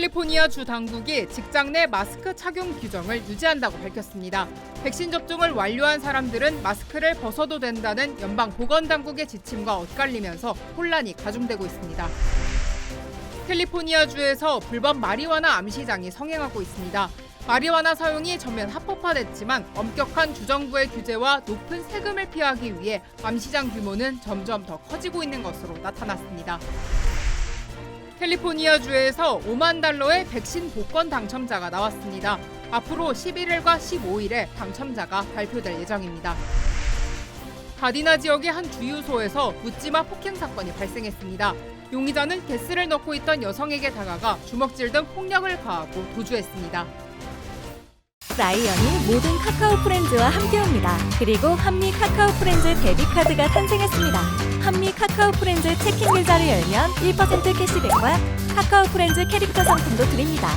캘리포니아 주 당국이 직장 내 마스크 착용 규정을 유지한다고 밝혔습니다. 백신 접종을 완료한 사람들은 마스크를 벗어도 된다는 연방 보건당국의 지침과 엇갈리면서 혼란이 가중되고 있습니다. 캘리포니아주에서 불법 마리화나 암시장이 성행하고 있습니다. 마리화나 사용이 전면 합법화됐지만 엄격한 주정부의 규제와 높은 세금을 피하기 위해 암시장 규모는 점점 더 커지고 있는 것으로 나타났습니다. 캘리포니아주에서 5만 달러의 백신 복권 당첨자가 나왔습니다. 앞으로 11일과 15일에 당첨자가 발표될 예정입니다. 가디나 지역의 한 주유소에서 묻지마 폭행 사건이 발생했습니다. 용의자는 가스를 넣고 있던 여성에게 다가가 주먹질 등 폭력을 가하고 도주했습니다. 라이언이 모든 카카오 프렌즈와 함께합니다. 그리고 한미 카카오 프렌즈 데뷔카드가 탄생했습니다. 한미 카카오 프렌즈 체킹 계좌를 열면 1% 캐시백과 카카오 프렌즈 캐릭터 상품도 드립니다.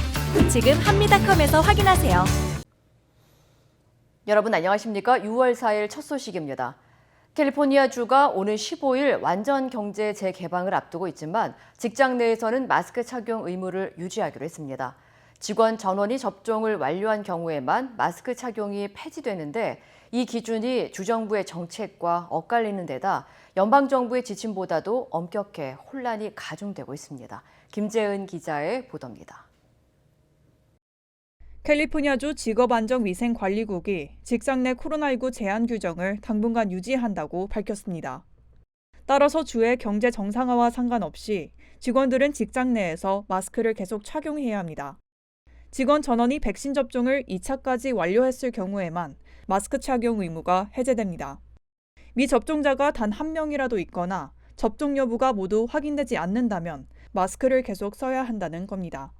지금 한미닷컴에서 확인하세요. 여러분 안녕하십니까? 6월 4일 첫 소식입니다. 캘리포니아주가 오는 15일 완전 경제 재개방을 앞두고 있지만 직장 내에서는 마스크 착용 의무를 유지하기로 했습니다. 직원 전원이 접종을 완료한 경우에만 마스크 착용이 폐지되는데 이 기준이 주정부의 정책과 엇갈리는 데다 연방정부의 지침보다도 엄격해 혼란이 가중되고 있습니다. 김재은 기자의 보도입니다. 캘리포니아주 직업안전위생관리국이 직장 내 코로나19 제한 규정을 당분간 유지한다고 밝혔습니다. 따라서 주의 경제 정상화와 상관없이 직원들은 직장 내에서 마스크를 계속 착용해야 합니다. 직원 전원이 백신 접종을 2차까지 완료했을 경우에만 마스크 착용 의무가 해제됩니다. 미접종자가 단 한 명이라도 있거나 접종 여부가 모두 확인되지 않는다면 마스크를 계속 써야 한다는 겁니다.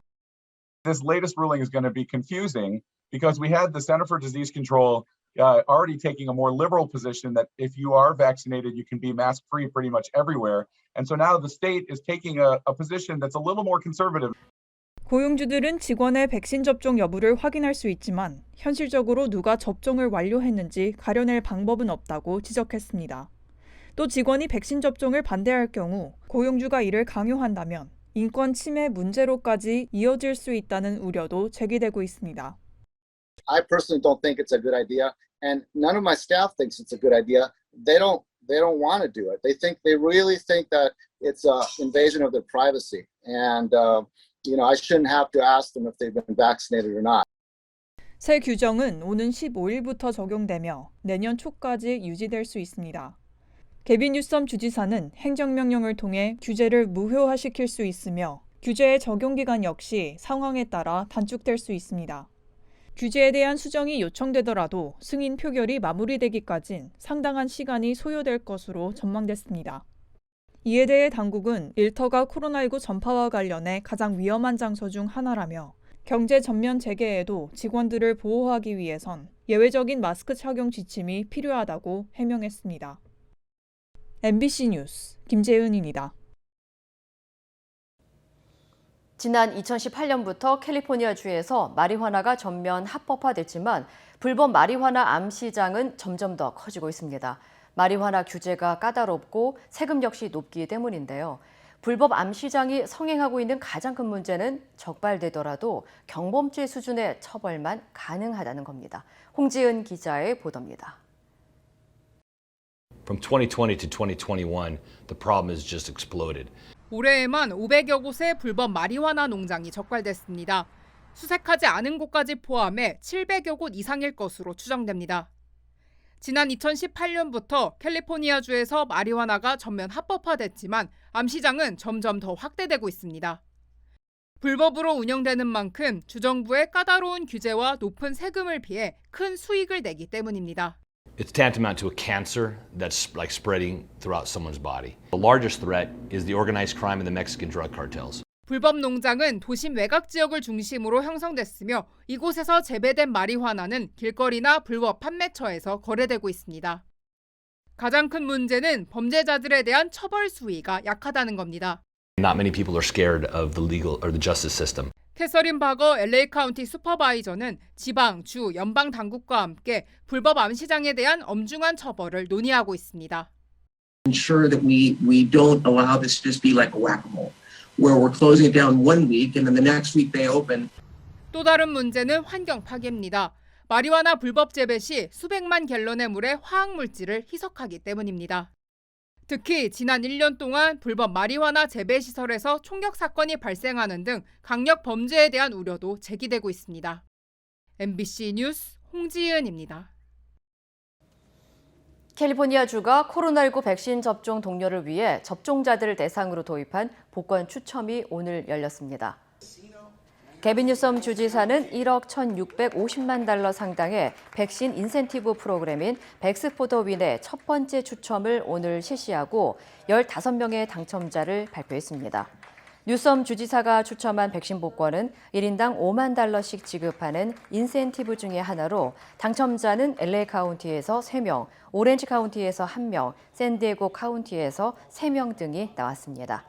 This latest ruling is going to be confusing because we had the Center for Disease Control already taking a more liberal position that if you are vaccinated, you can be mask-free pretty much everywhere. And so now the state is taking a position that's a little more conservative. 고용주들은 직원의 백신 접종 여부를 확인할 수 있지만 현실적으로 누가 접종을 완료했는지 가려낼 방법은 없다고 지적했습니다. 또 직원이 백신 접종을 반대할 경우 고용주가 이를 강요한다면 인권 침해 문제로까지 이어질 수 있다는 우려도 제기되고 있습니다. I personally don't think it's a good idea, and none of my staff thinks it's a good idea. They don't want to do it. They really think that it's an invasion of their privacy, and I shouldn't have to ask them if they've been vaccinated or not. 새 규정은 오는 15일부터 적용되며 내년 초까지 유지될 수 있습니다. 게빈 뉴섬 주지사는 행정명령을 통해 규제를 무효화시킬 수 있으며 규제의 적용 기간 역시 상황에 따라 단축될 수 있습니다. 규제에 대한 수정이 요청되더라도 승인 표결이 마무리되기까진 상당한 시간이 소요될 것으로 전망됐습니다. 이에 대해 당국은 일터가 코로나19 전파와 관련해 가장 위험한 장소 중 하나라며 경제 전면 재개에도 직원들을 보호하기 위해선 예외적인 마스크 착용 지침이 필요하다고 해명했습니다. MBC 뉴스 김재은입니다. 지난 2018년부터 캘리포니아주에서 마리화나가 전면 합법화됐지만 불법 마리화나 암 시장은 점점 더 커지고 있습니다. 마리화나 규제가 까다롭고 세금 역시 높기 때문인데요. 불법 암 시장이 성행하고 있는 가장 큰 문제는 적발되더라도 경범죄 수준의 처벌만 가능하다는 겁니다. 홍지은 기자의 보도입니다. From 2020 to 2021, the problem has just exploded. 올해에만 500여 곳의 불법 마리화나 농장이 적발됐습니다. 수색하지 않은 곳까지 포함해 700여 곳 이상일 것으로 추정됩니다. 지난 2018년부터 캘리포니아주에서 마리화나가 전면 합법화됐지만 암시장은 점점 더 확대되고 있습니다. 불법으로 운영되는 만큼 주정부의 까다로운 규제와 높은 세금을 피해 큰 수익을 내기 때문입니다. It's tantamount to a cancer that's like spreading throughout someone's body. The largest threat is the organized crime and the Mexican drug cartels. 불법 농장은 도심 외곽 지역을 중심으로 형성됐으며 이곳에서 재배된 마리화나는 길거리나 불법 판매처에서 거래되고 있습니다. 가장 큰 문제는 범죄자들에 대한 처벌 수위가 약하다는 겁니다. Not many people are scared of the legal or the justice system. 캐서린 바거 LA 카운티 슈퍼바이저는 지방, 주, 연방 당국과 함께 불법 암 시장에 대한 엄중한 처벌을 논의하고 있습니다. Ensure that we don't allow this to just be like a whack-a-mole. where we're closing it down 1 week and then the next week they open. 또 다른 문제는 환경 파괴입니다. 마리화나 불법 재배 시 수백만 갤런의 물에 화학 물질을 희석하기 때문입니다. 특히 지난 1년 동안 불법 마리화나 재배 시설에서 총격 사건이 발생하는 등 강력 범죄에 대한 우려도 제기되고 있습니다. MBC 뉴스 홍지은입니다. 캘리포니아주가 코로나19 백신 접종 독려를 위해 접종자들을 대상으로 도입한 복권 추첨이 오늘 열렸습니다. 게빈 뉴섬 주지사는 1억 1,650만 달러 상당의 백신 인센티브 프로그램인 백스포더윈의 첫 번째 추첨을 오늘 실시하고 15명의 당첨자를 발표했습니다. 뉴섬 주지사가 추첨한 백신 복권은 1인당 5만 달러씩 지급하는 인센티브 중의 하나로 당첨자는 LA 카운티에서 3명, 오렌지 카운티에서 1명, 샌디에고 카운티에서 3명 등이 나왔습니다.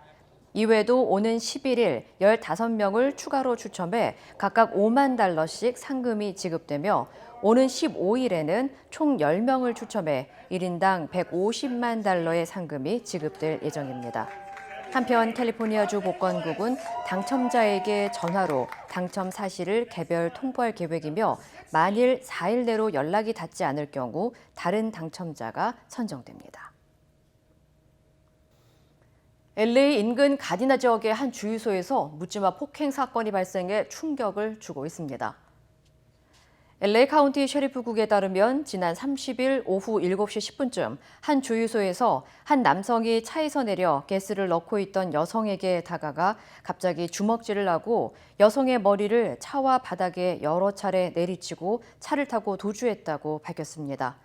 이외에도 오는 11일 15명을 추가로 추첨해 각각 5만 달러씩 상금이 지급되며 오는 15일에는 총 10명을 추첨해 1인당 150만 달러의 상금이 지급될 예정입니다. 한편 캘리포니아주 복권국은 당첨자에게 전화로 당첨 사실을 개별 통보할 계획이며 만일 4일 내로 연락이 닿지 않을 경우 다른 당첨자가 선정됩니다. LA 인근 가디나 지역의 한 주유소에서 묻지마 폭행 사건이 발생해 충격을 주고 있습니다. LA 카운티 셰리프국에 따르면 지난 30일 오후 7시 10분쯤 한 주유소에서 한 남성이 차에서 내려 가스를 넣고 있던 여성에게 다가가 갑자기 주먹질을 하고 여성의 머리를 차와 바닥에 여러 차례 내리치고 차를 타고 도주했다고 밝혔습니다.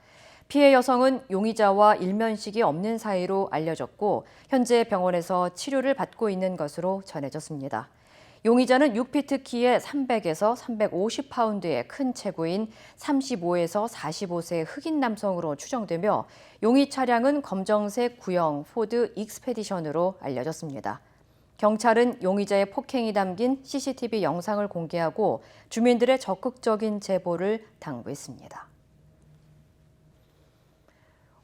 피해 여성은 용의자와 일면식이 없는 사이로 알려졌고 현재 병원에서 치료를 받고 있는 것으로 전해졌습니다. 용의자는 6피트 키에 300에서 350파운드의 큰 체구인 35에서 45세 흑인 남성으로 추정되며 용의 차량은 검정색 구형 포드 익스페디션으로 알려졌습니다. 경찰은 용의자의 폭행이 담긴 CCTV 영상을 공개하고 주민들의 적극적인 제보를 당부했습니다.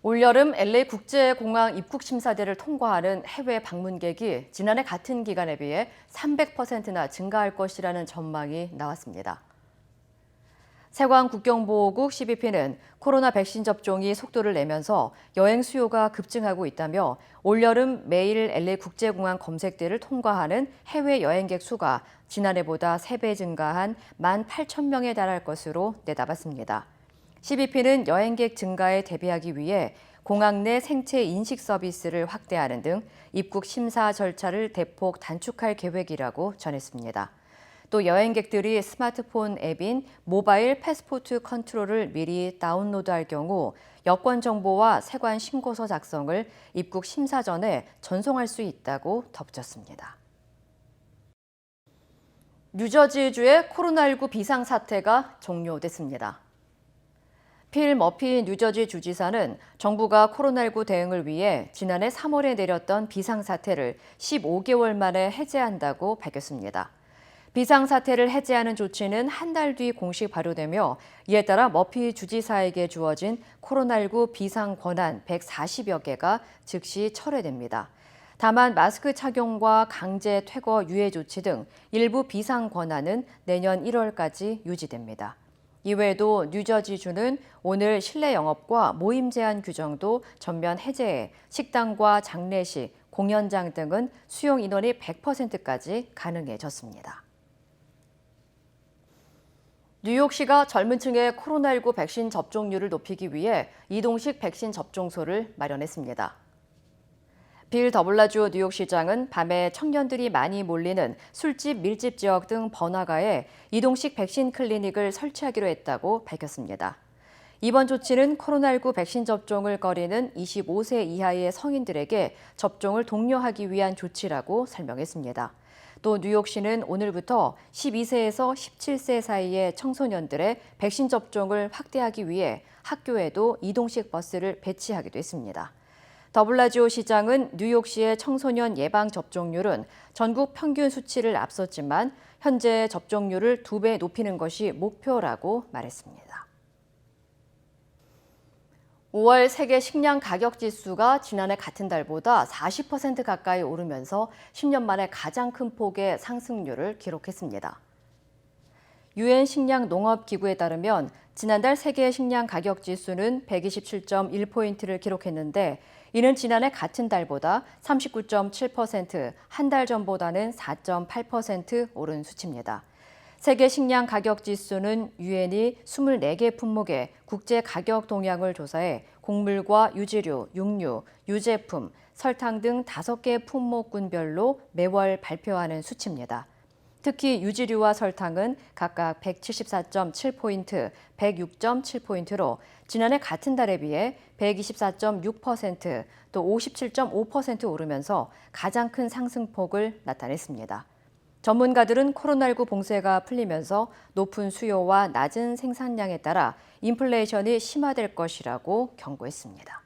올여름 LA 국제공항 입국 심사대를 통과하는 해외 방문객이 지난해 같은 기간에 비해 300%나 증가할 것이라는 전망이 나왔습니다. 세관 국경보호국 CBP는 코로나 백신 접종이 속도를 내면서 여행 수요가 급증하고 있다며 올여름 매일 LA 국제공항 검색대를 통과하는 해외 여행객 수가 지난해보다 3배 증가한 18,000명에 달할 것으로 내다봤습니다. CBP는 여행객 증가에 대비하기 위해 공항 내 생체 인식 서비스를 확대하는 등 입국 심사 절차를 대폭 단축할 계획이라고 전했습니다. 또 여행객들이 스마트폰 앱인 모바일 패스포트 컨트롤을 미리 다운로드할 경우 여권 정보와 세관 신고서 작성을 입국 심사 전에 전송할 수 있다고 덧붙였습니다. 뉴저지주의 코로나19 비상사태가 종료됐습니다. 필 머피 뉴저지 주지사는 정부가 코로나19 대응을 위해 지난해 3월에 내렸던 비상사태를 15개월 만에 해제한다고 밝혔습니다. 비상사태를 해제하는 조치는 한 달 뒤 공식 발효되며 이에 따라 머피 주지사에게 주어진 코로나19 비상 권한 140여 개가 즉시 철회됩니다. 다만 마스크 착용과 강제 퇴거 유예 조치 등 일부 비상 권한은 내년 1월까지 유지됩니다. 이외에도 뉴저지주는 오늘 실내 영업과 모임 제한 규정도 전면 해제해 식당과 장례식, 공연장 등은 수용 인원이 100%까지 가능해졌습니다. 뉴욕시가 젊은 층의 코로나19 백신 접종률을 높이기 위해 이동식 백신 접종소를 마련했습니다. 빌 더블라주 뉴욕시장은 밤에 청년들이 많이 몰리는 술집, 밀집 지역 등 번화가에 이동식 백신 클리닉을 설치하기로 했다고 밝혔습니다. 이번 조치는 코로나19 백신 접종을 거리는 25세 이하의 성인들에게 접종을 독려하기 위한 조치라고 설명했습니다. 또 뉴욕시는 오늘부터 12세에서 17세 사이의 청소년들의 백신 접종을 확대하기 위해 학교에도 이동식 버스를 배치하기도 했습니다. 더블라지오 시장은 뉴욕시의 청소년 예방 접종률은 전국 평균 수치를 앞섰지만 현재 접종률을 2배 높이는 것이 목표라고 말했습니다. 5월 세계 식량 가격 지수가 지난해 같은 달보다 40% 가까이 오르면서 10년 만에 가장 큰 폭의 상승률을 기록했습니다. 유엔 식량 농업 기구에 따르면 지난달 세계 식량 가격 지수는 127.1포인트를 기록했는데 이는 지난해 같은 달보다 39.7%, 한 달 전보다는 4.8% 오른 수치입니다. 세계 식량 가격 지수는 유엔이 24개 품목의 국제 가격 동향을 조사해 곡물과 유지류, 육류, 유제품, 설탕 등 5개 품목군별로 매월 발표하는 수치입니다. 특히 유지류와 설탕은 각각 174.7포인트, 106.7포인트로 지난해 같은 달에 비해 124.6%, 또 57.5% 오르면서 가장 큰 상승폭을 나타냈습니다. 전문가들은 코로나19 봉쇄가 풀리면서 높은 수요와 낮은 생산량에 따라 인플레이션이 심화될 것이라고 경고했습니다.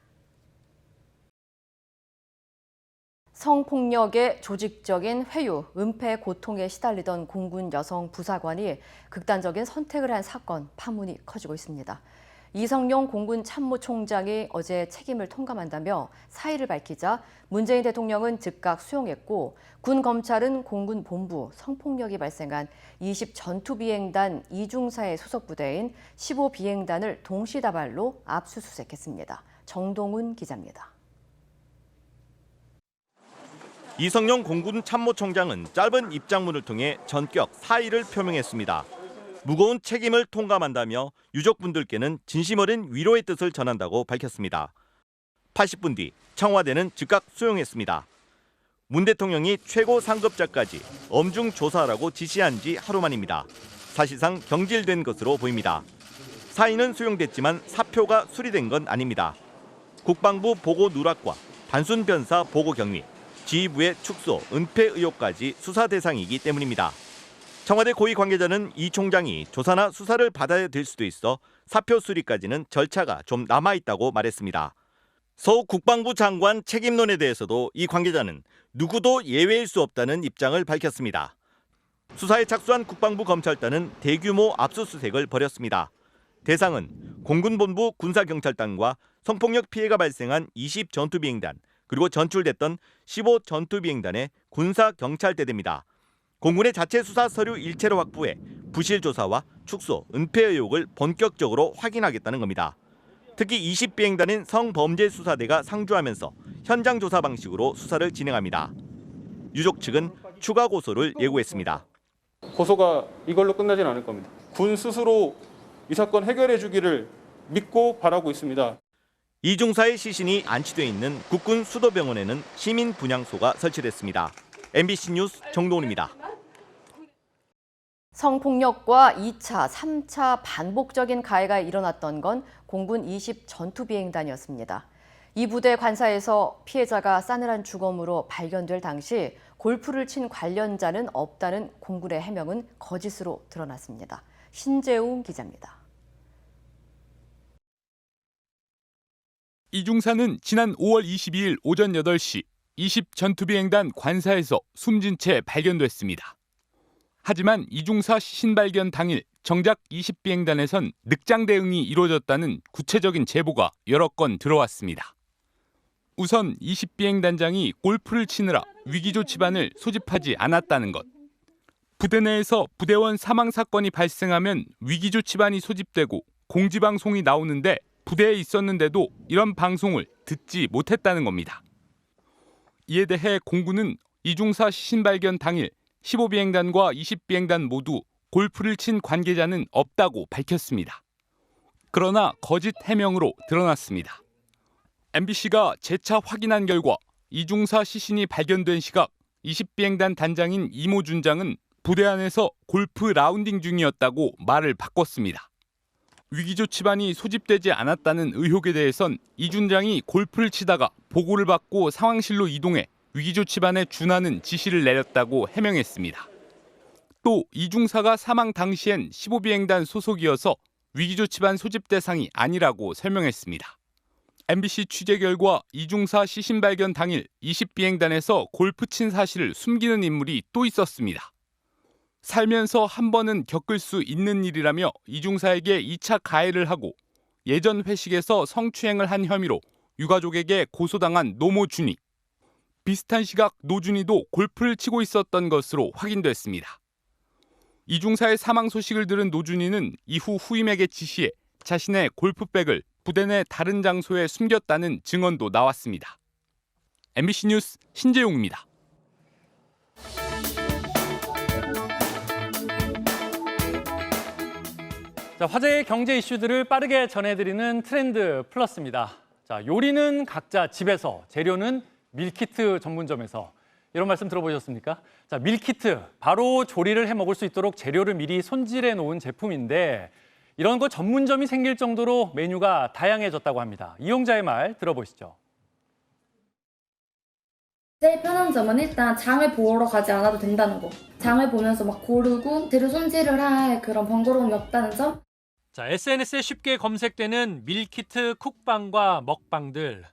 성폭력의 조직적인 회유, 은폐 고통에 시달리던 공군 여성 부사관이 극단적인 선택을 한 사건 파문이 커지고 있습니다. 이성용 공군 참모총장이 어제 책임을 통감한다며 사의를 밝히자 문재인 대통령은 즉각 수용했고 군 검찰은 공군 본부 성폭력이 발생한 20 전투비행단 이중사의 소속 부대인 15비행단을 동시다발로 압수수색했습니다. 정동훈 기자입니다. 이성용 공군 참모총장은 짧은 입장문을 통해 전격 사의를 표명했습니다. 무거운 책임을 통감한다며 유족분들께는 진심 어린 위로의 뜻을 전한다고 밝혔습니다. 80분 뒤 청와대는 즉각 수용했습니다. 문 대통령이 최고 상급자까지 엄중 조사하라고 지시한 지 하루 만입니다. 사실상 경질된 것으로 보입니다. 사의는 수용됐지만 사표가 수리된 건 아닙니다. 국방부 보고 누락과 단순 변사 보고 경위, 지휘부의 축소, 은폐 의혹까지 수사 대상이기 때문입니다. 청와대 고위 관계자는 이 총장이 조사나 수사를 받아야 될 수도 있어 사표 수리까지는 절차가 좀 남아있다고 말했습니다. 서 국방부 장관 책임론에 대해서도 이 관계자는 누구도 예외일 수 없다는 입장을 밝혔습니다. 수사에 착수한 국방부 검찰단은 대규모 압수수색을 벌였습니다. 대상은 공군본부 군사경찰단과 성폭력 피해가 발생한 20 전투비행단, 그리고 전출됐던 15 전투비행단의 군사경찰대대입니다. 공군의 자체 수사 서류 일체로 확보해 부실 조사와 축소, 은폐 의혹을 본격적으로 확인하겠다는 겁니다. 특히 20비행단인 성범죄수사대가 상주하면서 현장 조사 방식으로 수사를 진행합니다. 유족 측은 추가 고소를 예고했습니다. 고소가 이걸로 끝나진 않을 겁니다. 군 스스로 이 사건 해결해 주기를 믿고 바라고 있습니다. 이중사의 시신이 안치돼 있는 국군 수도병원에는 시민 분향소가 설치됐습니다. MBC 뉴스 정동훈입니다. 성폭력과 2차, 3차 반복적인 가해가 일어났던 건 공군 20 전투비행단이었습니다. 이 부대 관사에서 피해자가 싸늘한 주검으로 발견될 당시 골프를 친 관련자는 없다는 공군의 해명은 거짓으로 드러났습니다. 신재웅 기자입니다. 이중사는 지난 5월 22일 오전 8시 20 전투비행단 관사에서 숨진 채 발견됐습니다. 하지만 이중사 시신 발견 당일 정작 20비행단에선 늑장 대응이 이루어졌다는 구체적인 제보가 여러 건 들어왔습니다. 우선 20비행단장이 골프를 치느라 위기조치반을 소집하지 않았다는 것. 부대 내에서 부대원 사망 사건이 발생하면 위기조치반이 소집되고 공지방송이 나오는데 부대에 있었는데도 이런 방송을 듣지 못했다는 겁니다. 이에 대해 공군은 이중사 시신 발견 당일 15비행단과 20비행단 모두 골프를 친 관계자는 없다고 밝혔습니다. 그러나 거짓 해명으로 드러났습니다. MBC가 재차 확인한 결과 이중사 시신이 발견된 시각 20비행단 단장인 이모 준장은 부대 안에서 골프 라운딩 중이었다고 말을 바꿨습니다. 위기조치반이 소집되지 않았다는 의혹에 대해선 이 준장이 골프를 치다가 보고를 받고 상황실로 이동해 위기조치반에 준하는 지시를 내렸다고 해명했습니다. 또 이중사가 사망 당시엔 15비행단 소속이어서 위기조치반 소집 대상이 아니라고 설명했습니다. MBC 취재 결과 이중사 시신 발견 당일 20비행단에서 골프 친 사실을 숨기는 인물이 또 있었습니다. 살면서 한 번은 겪을 수 있는 일이라며 이중사에게 2차 가해를 하고 예전 회식에서 성추행을 한 혐의로 유가족에게 고소당한 노모준이. 비슷한 시각 노준이도 골프를 치고 있었던 것으로 확인됐습니다. 이중사의 사망 소식을 들은 노준이는 이후 후임에게 지시해 자신의 골프백을 부대 내 다른 장소에 숨겼다는 증언도 나왔습니다. MBC 뉴스 신재용입니다. 자, 화제의 경제 이슈들을 빠르게 전해드리는 트렌드 플러스입니다. 자, 요리는 각자 집에서, 재료는 밀키트 전문점에서. 이런 말씀 들어보셨습니까? 자, 밀키트, 바로 조리를 해 먹을 수 있도록 재료를 미리 손질해 놓은 제품인데 이런 거 전문점이 생길 정도로 메뉴가 다양해졌다고 합니다. 이용자의 말 들어보시죠. 제일 편한 점은 일단 장을 보러 가지 않아도 된다는 거. 장을 보면서 막 고르고 재료 손질을 할 그런 번거로움이 없다는 점. 자, SNS에 쉽게 검색되는 밀키트 쿡방과 먹방들.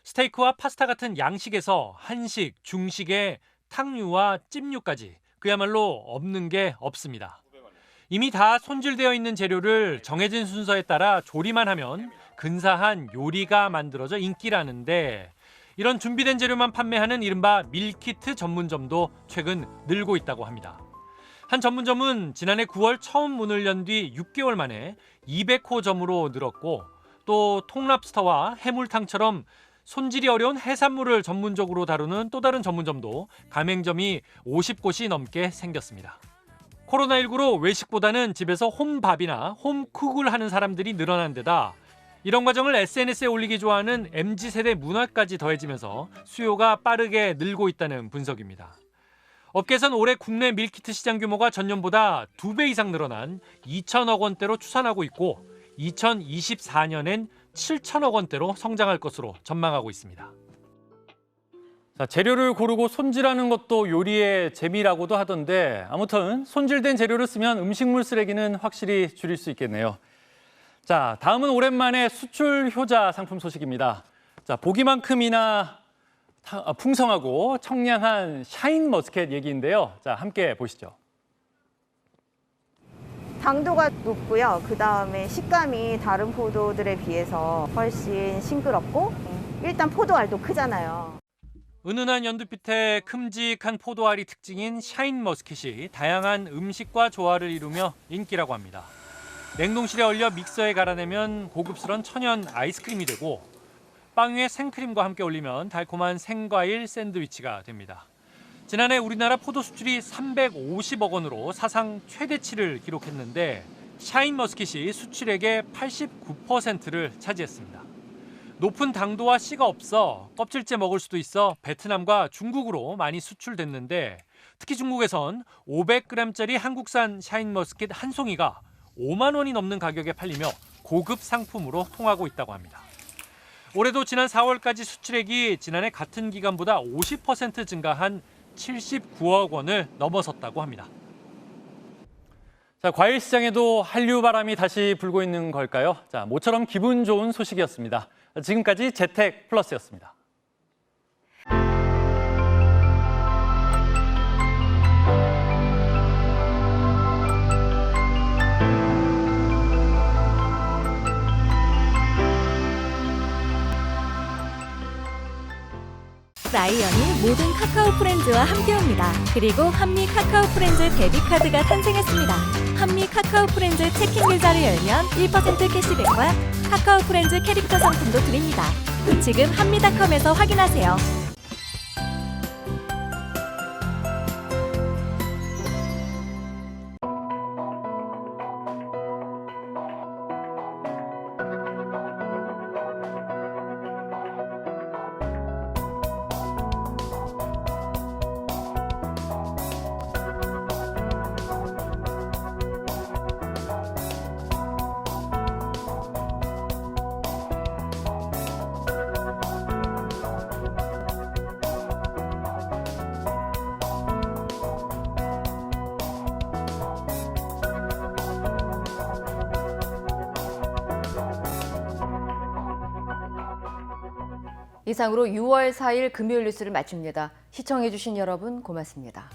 스테이크와 파스타 같은 양식에서 한식, 중식에 탕류와 찜류까지 그야말로 없는 게 없습니다. 이미 다 손질되어 있는 재료를 정해진 순서에 따라 조리만 하면 근사한 요리가 만들어져 인기라는데 이런 준비된 재료만 판매하는 이른바 밀키트 전문점도 최근 늘고 있다고 합니다. 한 전문점은 지난해 9월 처음 문을 연 뒤 6개월 만에 200호점으로 늘었고 또 통랍스터와 해물탕처럼 손질이 어려운 해산물을 전문적으로 다루는 또 다른 전문점도 가맹점이 50곳이 넘게 생겼습니다. 코로나19로 외식보다는 집에서 홈밥이나 홈쿡을 하는 사람들이 늘어난 데다 이런 과정을 SNS에 올리기 좋아하는 MZ세대 문화까지 더해지면서 수요가 빠르게 늘고 있다는 분석입니다. 업계에서는 올해 국내 밀키트 시장 규모가 전년보다 2배 이상 늘어난 2천억 원대로 추산하고 있고 2024년엔 7천억 원대로 성장할 것으로 전망하고 있습니다. 자, 재료를 고르고 손질하는 것도 요리의 재미라고도 하던데 아무튼 손질된 재료를 쓰면 음식물 쓰레기는 확실히 줄일 수 있겠네요. 자, 다음은 오랜만에 수출 효자 상품 소식입니다. 자, 보기만큼이나 풍성하고 청량한 샤인 머스켓 얘기인데요. 자, 함께 보시죠. 당도가 높고요. 그다음에 식감이 다른 포도들에 비해서 훨씬 싱그럽고 일단 포도알도 크잖아요. 은은한 연두빛의 큼직한 포도알이 특징인 샤인 머스켓이 다양한 음식과 조화를 이루며 인기라고 합니다. 냉동실에 얼려 믹서에 갈아내면 고급스러운 천연 아이스크림이 되고 빵 위에 생크림과 함께 올리면 달콤한 생과일 샌드위치가 됩니다. 지난해 우리나라 포도 수출이 350억 원으로 사상 최대치를 기록했는데 샤인 머스켓이 수출액의 89%를 차지했습니다. 높은 당도와 씨가 없어 껍질째 먹을 수도 있어 베트남과 중국으로 많이 수출됐는데 특히 중국에선 500g짜리 한국산 샤인 머스켓 한 송이가 5만 원이 넘는 가격에 팔리며 고급 상품으로 통하고 있다고 합니다. 올해도 지난 4월까지 수출액이 지난해 같은 기간보다 50% 증가한 79억 원을 넘어섰다고 합니다. 자, 과일 시장에도 한류 바람이 다시 불고 있는 걸까요? 자, 모처럼 기분 좋은 소식이었습니다. 지금까지 재택 플러스였습니다. 라이언이 모든 카카오 프렌즈와 함께합니다. 그리고 한미 카카오 프렌즈 데뷔카드가 탄생했습니다. 한미 카카오 프렌즈 체킹 계좌를 열면 1% 캐시백과 카카오 프렌즈 캐릭터 상품도 드립니다. 지금 한미닷컴에서 확인하세요. 이상으로 6월 4일 금요일 뉴스를 마칩니다. 시청해주신 여러분 고맙습니다.